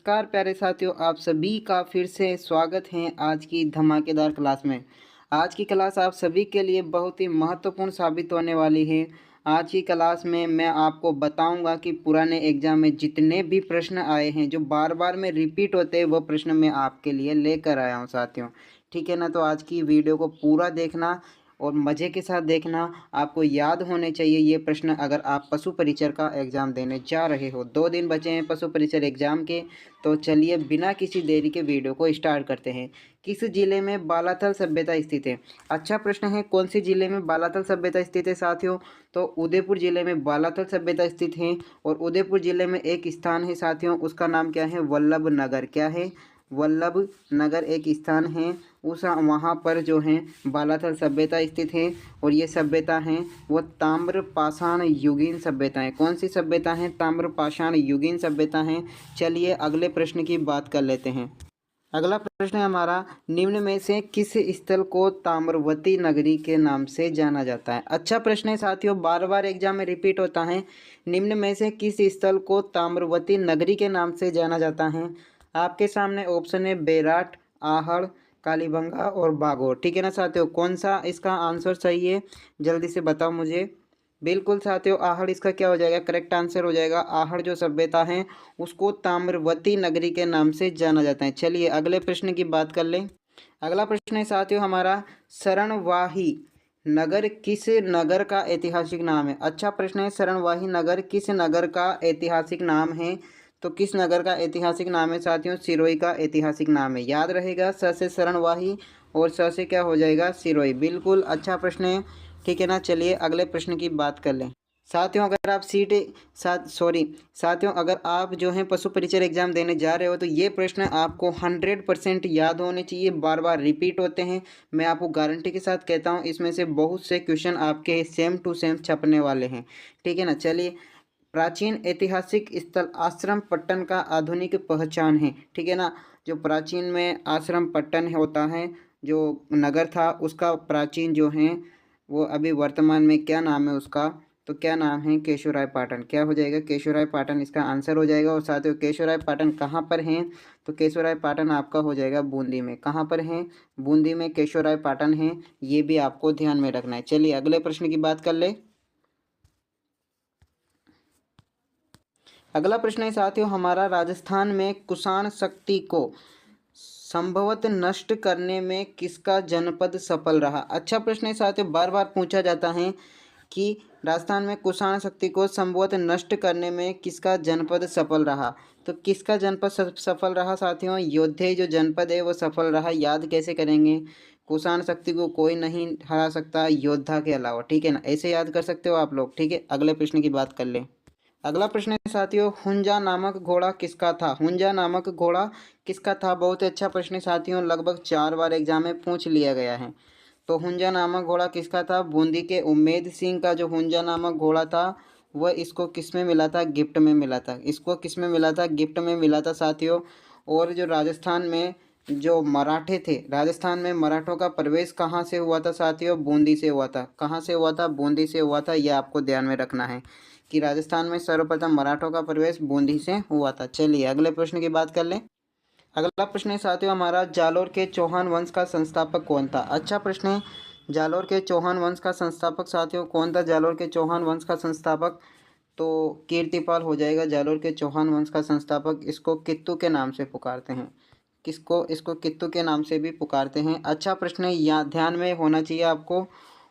नमस्कार प्यारे साथियों, आप सभी का फिर से स्वागत है आज की धमाकेदार क्लास में। आज की क्लास आप सभी के लिए बहुत ही महत्वपूर्ण साबित होने वाली है। आज की क्लास में मैं आपको बताऊंगा कि पुराने एग्जाम में जितने भी प्रश्न आए हैं जो बार बार में रिपीट होते हैं, वो प्रश्न मैं आपके लिए लेकर आया हूं साथियों। ठीक है ना। तो आज की वीडियो को पूरा देखना और मज़े के साथ देखना। आपको याद होने चाहिए ये प्रश्न अगर आप पशु परिचर का एग्ज़ाम देने जा रहे हो। 2 दिन बचे हैं पशु परिचर एग्ज़ाम के। तो चलिए बिना किसी देरी के वीडियो को स्टार्ट करते हैं। किस जिले में बालाथल सभ्यता स्थित है? अच्छा प्रश्न है। कौन से जिले में बालाथल सभ्यता स्थित है साथियों? तो उदयपुर जिले में बालाथल सभ्यता स्थित है। और उदयपुर जिले में एक स्थान है साथियों, उसका नाम क्या है? वल्लभ नगर। क्या है? वल्लभ नगर एक स्थान है। उस वहाँ पर जो है बालाथल सभ्यता स्थित है। और ये सभ्यता हैं वो ताम्र पाषाण युगीन सभ्यता है। कौन सी सभ्यता है? ताम्र पाषाण युगीन सभ्यता है। चलिए अगले प्रश्न की बात कर लेते हैं। अगला प्रश्न है हमारा, निम्न में से किस स्थल को ताम्रवती नगरी के नाम से जाना जाता है? अच्छा प्रश्न है साथियों, बार बार एग्जाम में रिपीट होता है। निम्न में से किस स्थल को ताम्रवती नगरी के नाम से जाना जाता है? आपके सामने ऑप्शन है बेराट, आहड़, कालीबंगा और बागोर। ठीक है ना साथियों, कौन सा इसका आंसर सही है? जल्दी से बताओ मुझे। बिल्कुल साथियों, आहड़ इसका क्या हो जाएगा? करेक्ट आंसर हो जाएगा। आहड़ जो सभ्यता है उसको ताम्रवती नगरी के नाम से जाना जाता है। चलिए अगले प्रश्न की बात कर लें। अगला प्रश्न है साथियों हमारा, शरणवाही नगर किस नगर का ऐतिहासिक नाम है? अच्छा प्रश्न है, शरणवाही नगर किस नगर का ऐतिहासिक नाम है? तो किस नगर का ऐतिहासिक नाम है साथियों? सिरोही का ऐतिहासिक नाम है। याद रहेगा, स से शरणवाही और स से क्या हो जाएगा? सिरोही। बिल्कुल अच्छा प्रश्न है। ठीक है ना। चलिए अगले प्रश्न की बात कर लें। साथियों अगर आप साथियों अगर आप जो हैं पशु परिचर एग्जाम देने जा रहे हो तो ये प्रश्न आपको 100% याद होने चाहिए। बार बार रिपीट होते हैं। मैं आपको गारंटी के साथ कहता हूँ इसमें से बहुत से क्वेश्चन आपके सेम टू सेम छपने वाले हैं। ठीक है ना। चलिए, प्राचीन ऐतिहासिक स्थल आश्रम पट्टन का आधुनिक पहचान है। ठीक है ना। जो प्राचीन में आश्रम पट्टन होता है, जो नगर था, उसका प्राचीन जो है वो अभी वर्तमान में क्या नाम है उसका? तो क्या नाम है? केशवराय पाटन। क्या हो जाएगा? केशवराय पाटन इसका आंसर हो जाएगा। और साथियों केशवराय पाटन कहाँ पर हैं? तो केशवराय पाटन आपका हो जाएगा बूंदी में। कहाँ पर हैं? बूंदी में केशवराय पाटन है। ये भी आपको ध्यान में रखना है। चलिए अगले प्रश्न की बात कर ले। अगला प्रश्न है साथियों हमारा, राजस्थान में कुषाण शक्ति को संभवतः नष्ट करने में किसका जनपद सफल रहा? अच्छा प्रश्न है साथियों, बार बार पूछा जाता है कि राजस्थान में कुषाण शक्ति को संभवतः नष्ट करने में किसका जनपद सफल रहा? तो किसका जनपद सफल रहा साथियों? योधे जो जनपद है वो सफल रहा। याद कैसे करेंगे? कुषाण शक्ति को कोई नहीं हरा सकता योद्धा के अलावा। ठीक है ना, ऐसे याद कर सकते हो आप लोग। ठीक है, अगले प्रश्न की बात कर लें। अगला प्रश्न है साथियों, हुंजा नामक घोड़ा किसका था? हुंजा नामक घोड़ा किसका था? बहुत ही अच्छा प्रश्न है साथियों, लगभग 4 बार एग्जाम में पूछ लिया गया है। तो हुंजा नामक घोड़ा किसका था? बूंदी के उम्मेद सिंह का जो हुंजा नामक घोड़ा था वह इसको किस में मिला था? गिफ्ट में मिला था। इसको किस में मिला था? गिफ्ट में मिला था साथियों। और जो राजस्थान में जो मराठे थे, राजस्थान में मराठों का प्रवेश कहाँ से हुआ था साथियों? बूंदी से हुआ था। कहाँ से हुआ था? बूंदी से हुआ था। यह आपको ध्यान में रखना है कि राजस्थान में सर्वप्रथम मराठों का प्रवेश बूंदी से हुआ था। चलिए अगले प्रश्न की बात कर लें। अगला प्रश्न है साथियों हमारा, जालोर के चौहान वंश का संस्थापक कौन था? अच्छा प्रश्न है, जालोर के चौहान वंश का संस्थापक साथियों कौन था? जालोर के चौहान वंश का संस्थापक तो कीर्तिपाल हो जाएगा। जालोर के चौहान वंश का संस्थापक। इसको कित्तू के नाम से पुकारते हैं। किसको? इसको कित्तू के नाम से भी पुकारते हैं। अच्छा प्रश्न है, यहाँ ध्यान में होना चाहिए आपको।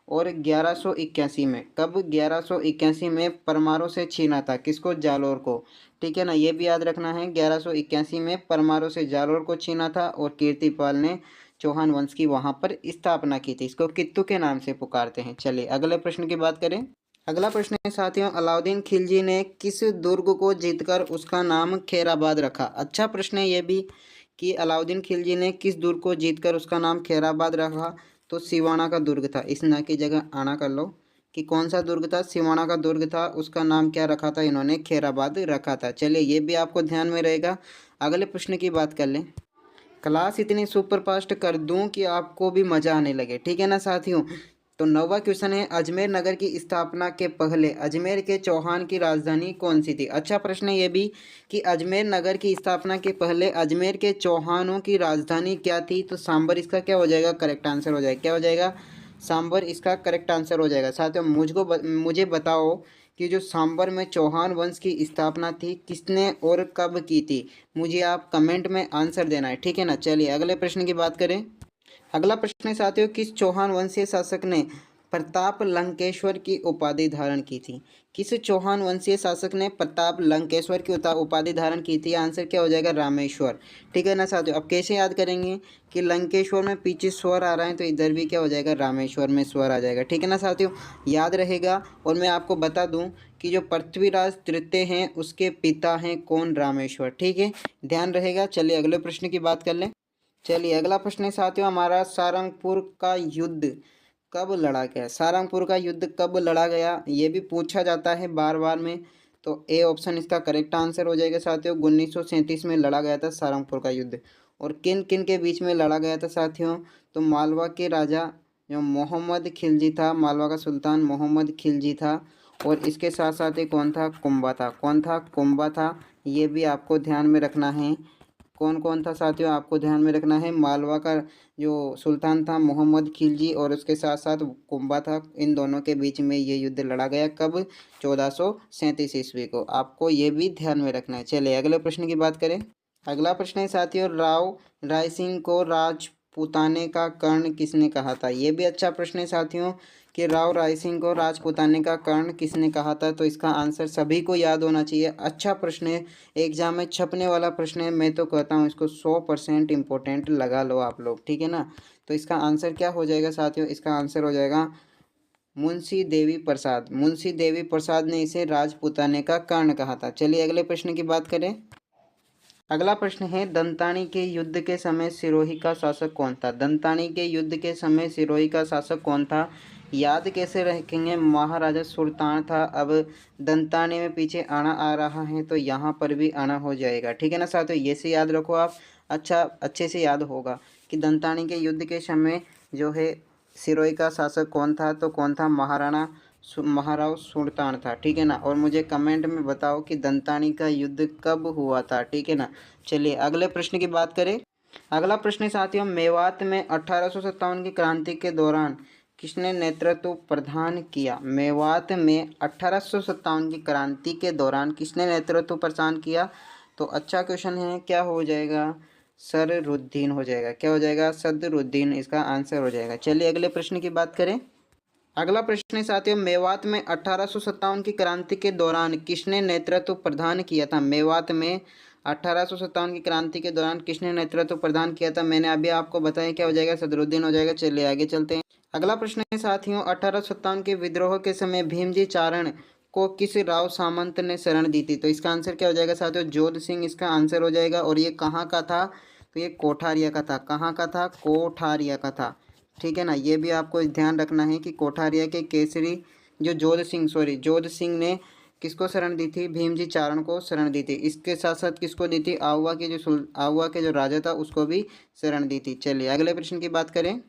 और 1181 में, कब? 1181 में परमारों से छीना था। किसको? जालोर को। ठीक है ना, ये भी याद रखना है। 1181 में परमारों से जालोर को छीना था और कीर्तिपाल ने चौहान वंश की वहाँ पर स्थापना की थी। इसको कित्तू के नाम से पुकारते हैं। चलिए अगले प्रश्न की बात करें। अगला प्रश्न है साथियों, अलाउद्दीन खिलजी ने किस दुर्ग को जीतकर उसका नाम खैराबाद रखा? अच्छा प्रश्न है ये भी कि अलाउद्दीन खिलजी ने किस दुर्ग को जीतकर उसका नाम खैराबाद रखा? तो सिवाना का दुर्ग था। इस ना की जगह आना कर लो कि कौन सा दुर्ग था? सिवाना का दुर्ग था। उसका नाम क्या रखा था? इन्होंने खैराबाद रखा था। चलिए ये भी आपको ध्यान में रहेगा। अगले प्रश्न की बात कर लें। क्लास इतनी सुपर फास्ट कर दूं कि आपको भी मज़ा आने लगे। ठीक है ना साथियों, तो 9वां क्वेश्चन है, अजमेर नगर की स्थापना के पहले अजमेर के चौहान की राजधानी कौन सी थी। अच्छा प्रश्न है ये भी कि अजमेर नगर की स्थापना के पहले अजमेर के चौहानों की राजधानी क्या थी। तो सांबर इसका क्या हो जाएगा, करेक्ट आंसर हो जाएगा। क्या हो जाएगा, सांबर इसका करेक्ट आंसर हो जाएगा। साथियों मुझे बताओ कि जो सांबर में चौहान वंश की स्थापना थी किसने और कब की थी। मुझे आप कमेंट में आंसर देना है, ठीक है ना। चलिए अगले प्रश्न की बात करें। अगला प्रश्न है साथियों, किस चौहान वंशीय शासक ने प्रताप लंकेश्वर की उपाधि धारण की थी। किस चौहान वंशीय शासक ने प्रताप लंकेश्वर की उपाधि धारण की थी। आंसर क्या हो जाएगा, रामेश्वर। ठीक है ना साथियों। अब कैसे याद करेंगे कि लंकेश्वर में पीछे स्वर आ रहा है तो इधर भी क्या हो जाएगा, रामेश्वर में स्वर आ जाएगा। ठीक है ना साथियों, याद रहेगा। और मैं आपको बता दूं कि जो पृथ्वीराज तृतीय हैं उसके पिता हैं कौन, रामेश्वर। ठीक है, ध्यान रहेगा। चलिए अगले प्रश्न की बात कर लें। चलिए अगला प्रश्न है साथियों हमारा, सारंगपुर का युद्ध कब लड़ा गया। सारंगपुर का युद्ध कब लड़ा गया ये भी पूछा जाता है बार बार में। तो ए ऑप्शन इसका करेक्ट आंसर हो जाएगा साथियों। 1937 में लड़ा गया था सारंगपुर का युद्ध। और किन किन के बीच में लड़ा गया था साथियों। तो मालवा के राजा जो मोहम्मद खिलजी था, मालवा का सुल्तान मोहम्मद खिलजी था। और इसके साथ साथ ही कौन था, कुंभा था। कौन था, कुंभा था। ये भी आपको ध्यान में रखना है। कौन कौन था साथियों, आपको ध्यान में रखना है। मालवा का जो सुल्तान था मोहम्मद खिलजी और उसके साथ साथ कुंभा था। इन दोनों के बीच में ये युद्ध लड़ा गया कब, 1437 ईस्वी को। आपको ये भी ध्यान में रखना है। चलिए अगले प्रश्न की बात करें। अगला प्रश्न है साथियों, राव रायसिंह को राजपूताने का कर्ण किसने कहा था। ये भी अच्छा प्रश्न है साथियों कि राव रायसिंह को राजपूताने का कर्ण किसने कहा था। तो इसका आंसर सभी को याद होना चाहिए। अच्छा प्रश्न है, एग्जाम में छपने वाला प्रश्न है। मैं तो कहता हूँ इसको 100% इम्पोर्टेंट लगा लो आप लोग, ठीक है ना। तो इसका आंसर क्या हो जाएगा साथियों, इसका आंसर हो जाएगा मुंशी देवी प्रसाद। मुंशी देवी प्रसाद ने इसे राजपूताने का कर्ण कहा था। चलिए अगले प्रश्न की बात करें। अगला प्रश्न है, दंतानी के युद्ध के समय सिरोही का शासक कौन था। दंतानी के युद्ध के समय सिरोही का शासक कौन था। याद कैसे रखेंगे, महाराजा सुल्तान था। अब दंतानी में पीछे आना आ रहा है तो यहाँ पर भी आना हो जाएगा। ठीक है ना साथियों, ये से याद रखो आप। अच्छा अच्छे से याद होगा कि दंतानी के युद्ध के समय जो है सिरोही का शासक कौन था। तो कौन था, महाराव सुल्तान था। ठीक है ना। और मुझे कमेंट में बताओ कि दंतानी का युद्ध कब हुआ था। ठीक है ना। चलिए अगले प्रश्न की बात करें। अगला प्रश्न साथियों, मेवात में 1857 की क्रांति के दौरान किसने नेतृत्व प्रदान किया। मेवात में 1857 की क्रांति के दौरान किसने नेतृत्व प्रदान किया। तो अच्छा क्वेश्चन है, क्या हो जाएगा, सदरुद्दीन हो जाएगा। क्या हो जाएगा, सदरुद्दीन इसका आंसर हो जाएगा। चलिए अगले प्रश्न की बात करें। अगला प्रश्न है साथियों, मेवात में 1857 की क्रांति के दौरान किसने नेतृत्व प्रदान किया था। मेवात में 1857 की क्रांति के दौरान किसने नेतृत्व प्रदान किया था। मैंने अभी आपको बताया, क्या हो जाएगा, सदरुद्दीन हो जाएगा। चलिए आगे चलते हैं। अगला प्रश्न है साथियों, 1857 के विद्रोह के समय भीमजी चारण को किस राव सामंत ने शरण दी थी। तो इसका आंसर क्या हो जाएगा साथियों, जोध सिंह इसका आंसर हो जाएगा। और ये कहाँ का था, तो ये कोठारिया का था। कहाँ का था, कोठारिया का था। ठीक है ना, ये भी आपको ध्यान रखना है कि कोठारिया के केसरी जो जोध सिंह ने किसको शरण दी थी, भीमजी चारण को शरण दी थी। इसके साथ साथ किसको दी थी, आहुआ के जो राजा था उसको भी शरण दी थी। चलिए अगले प्रश्न की बात करें।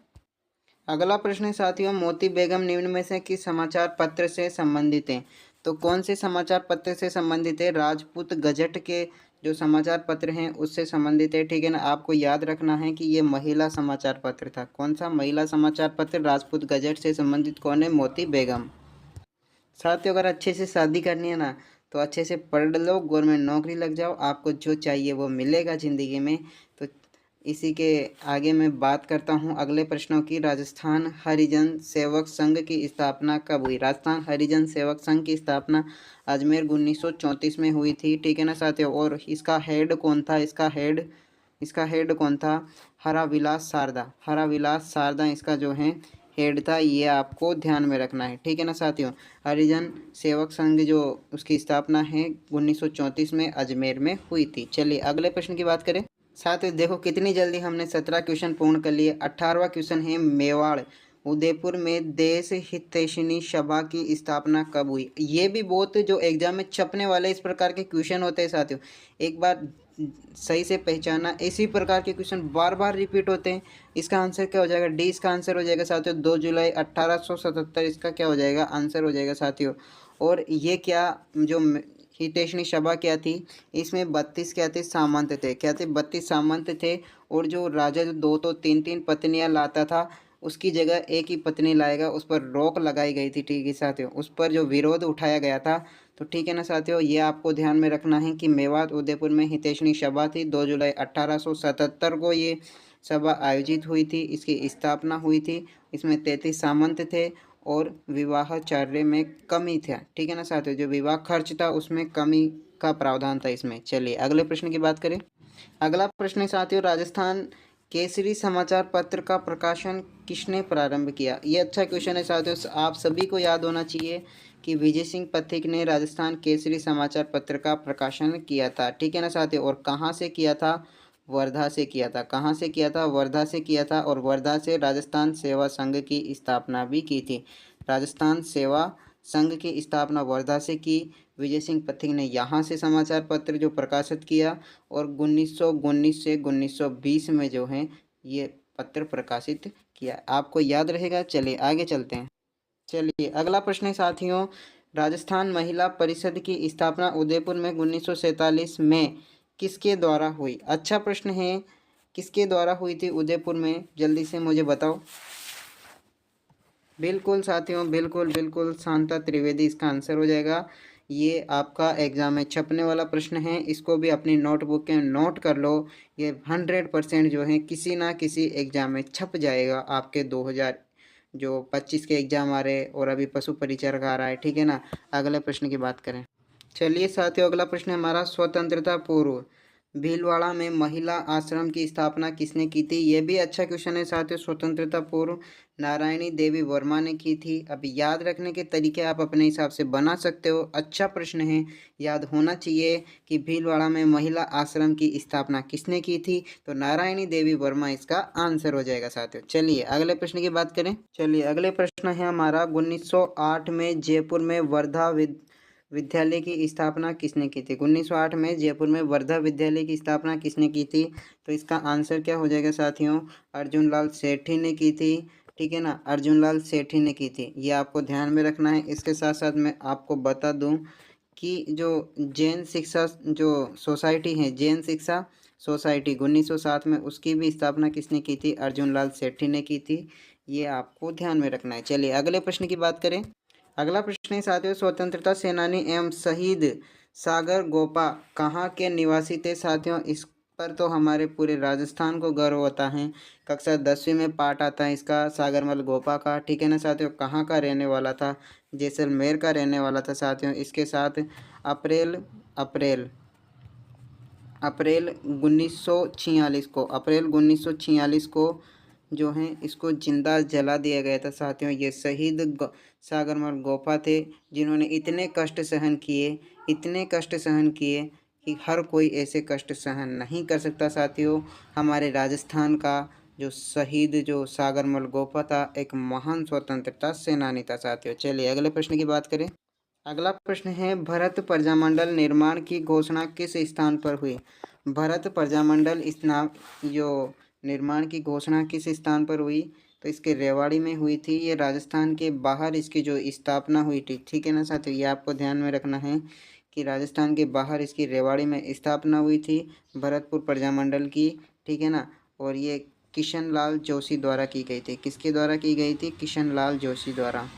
अगला प्रश्न है साथियों, मोती बेगम निम्न में से किस समाचार पत्र से संबंधित हैं। तो कौन से समाचार पत्र से संबंधित है, राजपूत गजट के जो समाचार पत्र हैं उससे संबंधित है। ठीक है ना, आपको याद रखना है कि ये महिला समाचार पत्र था। कौन सा, महिला समाचार पत्र। राजपूत गजट से संबंधित कौन है, मोती बेगम। साथियों अगर अच्छे से शादी करनी है ना तो अच्छे से पढ़ लो, गवर्नमेंट नौकरी लग जाओ, आपको जो चाहिए वो मिलेगा ज़िंदगी में। तो इसी के आगे मैं बात करता हूँ अगले प्रश्नों की। राजस्थान हरिजन सेवक संघ की स्थापना कब हुई। राजस्थान हरिजन सेवक संघ की स्थापना अजमेर 1934 में हुई थी। ठीक है ना साथियों। और इसका हेड कौन था, इसका हेड कौन था, हराविलास शारदा। हराविलास शारदा इसका जो है हेड था। ये आपको ध्यान में रखना है। ठीक है ना साथियों। हरिजन सेवक संघ जो उसकी स्थापना है 1934 में अजमेर में हुई थी। चलिए अगले प्रश्न की बात करें। साथियों देखो कितनी जल्दी हमने 17 क्वेश्चन पूर्ण कर लिए। 18वां क्वेश्चन है, मेवाड़ उदयपुर में देश हितैषिणी सभा की स्थापना कब हुई। ये भी बहुत जो एग्जाम में छपने वाले इस प्रकार के क्वेश्चन होते हैं साथियों। एक बार सही से पहचाना। इसी प्रकार के क्वेश्चन बार बार रिपीट होते हैं। इसका आंसर क्या हो जाएगा, डी इसका आंसर हो जाएगा साथियों। 2 जुलाई 1877 इसका क्या हो जाएगा, आंसर हो जाएगा साथियों। और ये क्या जो हितैषणी सभा क्या थी, इसमें 32 क्या थे, सामंत थे। क्या थे, 32 सामंत थे। और जो राजा जो 2 तीन तीन पत्नियां लाता था, उसकी जगह एक ही पत्नी लाएगा, उस पर रोक लगाई गई थी। ठीक है साथियों, उस पर जो विरोध उठाया गया था। तो ठीक है ना साथियों, ये आपको ध्यान में रखना है कि मेवात उदयपुर में हितैषणी सभा थी। 2 जुलाई 1877 को ये सभा आयोजित हुई थी, इसकी स्थापना हुई थी। इसमें 33 सामंत थे और विवाहाचार्य में कमी था। ठीक है ना साथियों, जो विवाह खर्च था उसमें कमी का प्रावधान था इसमें। चलिए अगले प्रश्न की बात करें। अगला प्रश्न है साथियों, राजस्थान केसरी समाचार पत्र का प्रकाशन किसने प्रारंभ किया। ये अच्छा क्वेश्चन है साथियों, आप सभी को याद होना चाहिए कि विजय सिंह पथिक ने राजस्थान केसरी समाचार पत्र का प्रकाशन किया था। ठीक है ना साथियों, और कहाँ से किया था, वर्धा से किया था। कहाँ से किया था, वर्धा से किया था। और वर्धा से राजस्थान सेवा संघ की स्थापना भी की थी। राजस्थान सेवा संघ की स्थापना वर्धा से की। विजय सिंह पथिक ने यहाँ से समाचार पत्र जो प्रकाशित किया। और 1919 से 1920 में जो है ये पत्र प्रकाशित किया। आपको याद रहेगा। चलिए आगे चलते हैं। चलिए अगला प्रश्न है साथियों, राजस्थान महिला परिषद की स्थापना उदयपुर में 1947 में किसके द्वारा हुई। अच्छा प्रश्न है, किसके द्वारा हुई थी उदयपुर में, जल्दी से मुझे बताओ। बिल्कुल साथियों, बिल्कुल बिल्कुल, शांता त्रिवेदी इसका आंसर हो जाएगा। ये आपका एग्जाम में छपने वाला प्रश्न है, इसको भी अपनी नोटबुक के नोट कर लो। ये 100% जो है किसी ना किसी एग्जाम में छप जाएगा आपके 2025 के एग्जाम आ रहे और अभी पशु परिचारक आ रहा है। ठीक है ना, अगले प्रश्न की बात करें। चलिए साथियों, अगला प्रश्न है हमारा, स्वतंत्रता पूर्व भीलवाड़ा में महिला आश्रम की स्थापना किसने की थी। ये भी अच्छा क्वेश्चन है साथियों। स्वतंत्रता पूर्व नारायणी देवी वर्मा ने की थी। अब याद रखने के तरीके आप अपने हिसाब से बना सकते हो। अच्छा प्रश्न है, याद होना चाहिए कि भीलवाड़ा में महिला आश्रम की स्थापना किसने की थी। तो नारायणी देवी वर्मा इसका आंसर हो जाएगा साथियों। चलिए अगले प्रश्न की बात करें। चलिए अगले प्रश्न है हमारा, 1908 में जयपुर में वर्धा विद्यालय की स्थापना किसने की थी। 1908 में जयपुर में वर्धा विद्यालय की स्थापना किसने की थी। तो इसका आंसर क्या हो जाएगा साथियों, अर्जुन लाल सेठी ने की थी। ठीक है ना, अर्जुन लाल सेठी ने की थी, ये आपको ध्यान में रखना है। इसके साथ साथ मैं आपको बता दूं कि जो जैन शिक्षा जो सोसाइटी है, जैन शिक्षा सोसाइटी 1907 में, उसकी भी स्थापना किसने की थी, अर्जुन लाल सेठी ने की थी। ये आपको ध्यान में रखना है। चलिए अगले प्रश्न की बात करें। अगला प्रश्न है साथियों, स्वतंत्रता सेनानी एवं शहीद सागर गोपा कहाँ के निवासी थे साथियों। इस पर तो हमारे पूरे राजस्थान को गर्व होता है। कक्षा 10वीं में पाठ आता है इसका, सागरमल गोपा का। ठीक है ना साथियों, कहाँ का रहने वाला था, जैसलमेर का रहने वाला था साथियों। इसके साथ अप्रैल अप्रैल अप्रैल 1946 को, अप्रैल 1946 को जो है इसको जिंदा जला दिया गया था साथियों। ये शहीद सागरमल गोपा थे, जिन्होंने इतने कष्ट सहन किए, इतने कष्ट सहन किए कि हर कोई ऐसे कष्ट सहन नहीं कर सकता साथियों। हमारे राजस्थान का जो शहीद जो सागरमल गोपा था, एक महान स्वतंत्रता सेनानी था साथियों। चलिए अगले प्रश्न की बात करें। अगला प्रश्न है, भरत प्रजामंडल निर्माण की घोषणा किस स्थान पर हुई। भरत प्रजामंडल इस नाम जो निर्माण की घोषणा किस स्थान पर हुई। तो इसके रेवाड़ी में हुई थी। ये राजस्थान के बाहर इसकी जो स्थापना हुई थी। ठीक है ना साथियों, ये आपको ध्यान में रखना है कि राजस्थान के बाहर इसकी रेवाड़ी में स्थापना हुई थी भरतपुर प्रजामंडल की। ठीक है ना, और ये किशन लाल जोशी द्वारा की गई थी। किसके द्वारा की गई थी, किशन लाल जोशी द्वारा।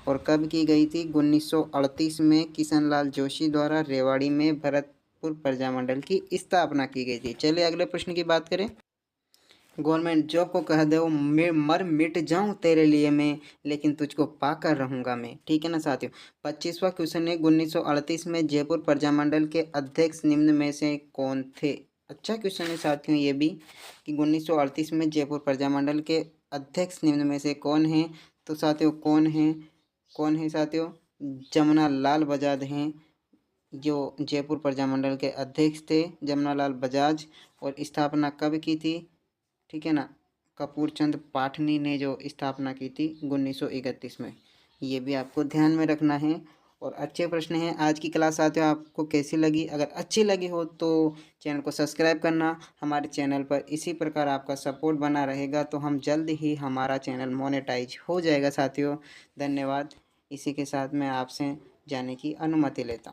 और कब की गई थी, 1938 में किशन लाल जोशी द्वारा रेवाड़ी में भरतपुर प्रजामंडल की स्थापना की गई थी। चलिए अगले प्रश्न की बात करें। गवर्नमेंट जॉब को कह दो मैं मर मिट जाऊं तेरे लिए मैं, लेकिन तुझको पाकर रहूंगा मैं। ठीक है ना साथियों। 25वां क्वेश्चन है, 1938 में जयपुर प्रजामंडल के अध्यक्ष निम्न में से कौन थे। अच्छा क्वेश्चन है साथियों ये भी, कि 1938 में जयपुर प्रजामंडल के अध्यक्ष निम्न में से कौन है। तो साथियों कौन है साथियों, जमुना लाल बजाज हैं, जो जयपुर प्रजामंडल के अध्यक्ष थे, जमुना लाल बजाज। और स्थापना कब की थी। ठीक है ना, कपूर चंद पाठनी ने जो स्थापना की थी 1931 में। ये भी आपको ध्यान में रखना है। और अच्छे प्रश्न हैं। आज की क्लास साथियों आपको कैसी लगी? अगर अच्छी लगी हो तो चैनल को सब्सक्राइब करना। हमारे चैनल पर इसी प्रकार आपका सपोर्ट बना रहेगा तो हम जल्द ही हमारा चैनल मोनेटाइज हो जाएगा साथियों। धन्यवाद। इसी के साथ मैं आपसे जाने की अनुमति लेता हूँ।